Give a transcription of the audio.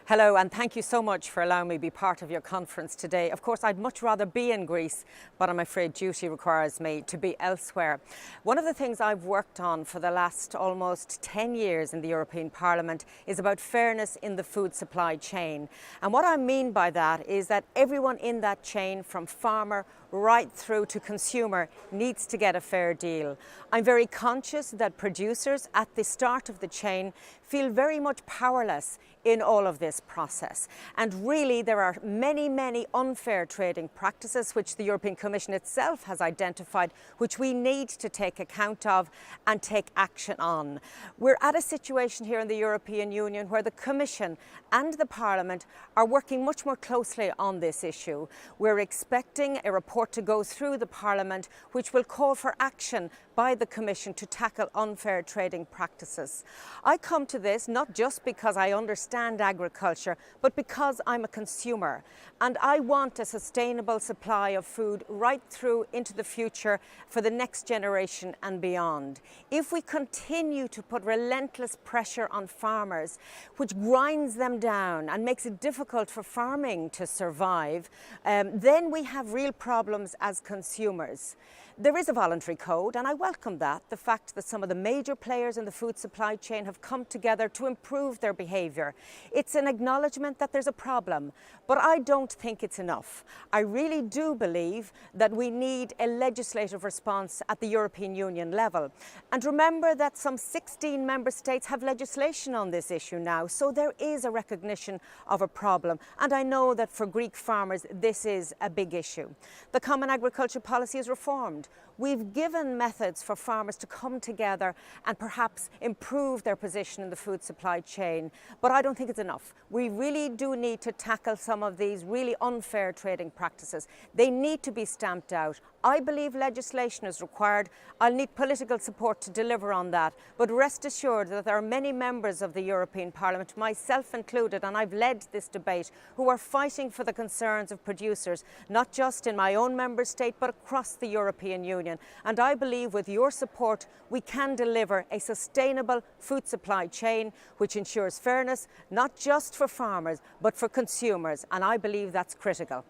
Hello, and thank you so much for allowing me to be part of your conference today. Of course, I'd much rather be in Greece, but I'm afraid duty requires me to be elsewhere. One of the things I've worked on for the last almost 10 years in the European Parliament is about fairness in the food supply chain. And what I mean by that is that everyone in that chain, from farmer right through to consumer, needs to get a fair deal. I'm very conscious that producers at the start of the chain feel very much powerless in all of this process. And really there are many unfair trading practices which the European Commission itself has identified, which we need to take account of and take action on. We're at a situation here in the European Union where the Commission and the Parliament are working much more closely on this issue. We're expecting a report to go through the Parliament which will call for action by the Commission to tackle unfair trading practices. I come to this not just because I understand agriculture, but because I'm a consumer and I want a sustainable supply of food right through into the future for the next generation and beyond. If we continue to put relentless pressure on farmers, which grinds them down and makes it difficult for farming to survive, then we have real problems as consumers. There is a voluntary code, and I welcome that, the fact that some of the major players in the food supply chain have come together to improve their behaviour. It's an acknowledgement that there's a problem, but I don't think it's enough. I really do believe that we need a legislative response at the European Union level. And remember that some 16 member states have legislation on this issue now, so there is a recognition of a problem. And I know that for Greek farmers, this is a big issue. The Common Agricultural Policy is reformed. We've given methods for farmers to come together and perhaps improve their position in the food supply chain, but I don't think it's enough. We really do need to tackle some of these really unfair trading practices. They need to be stamped out. I believe legislation is required. I'll need political support to deliver on that, but rest assured that there are many members of the European Parliament, myself included, and I've led this debate, who are fighting for the concerns of producers, not just in my own member state, but across the European Union. And I believe with your support we can deliver a sustainable food supply chain which ensures fairness not just for farmers but for consumers, and I believe that's critical.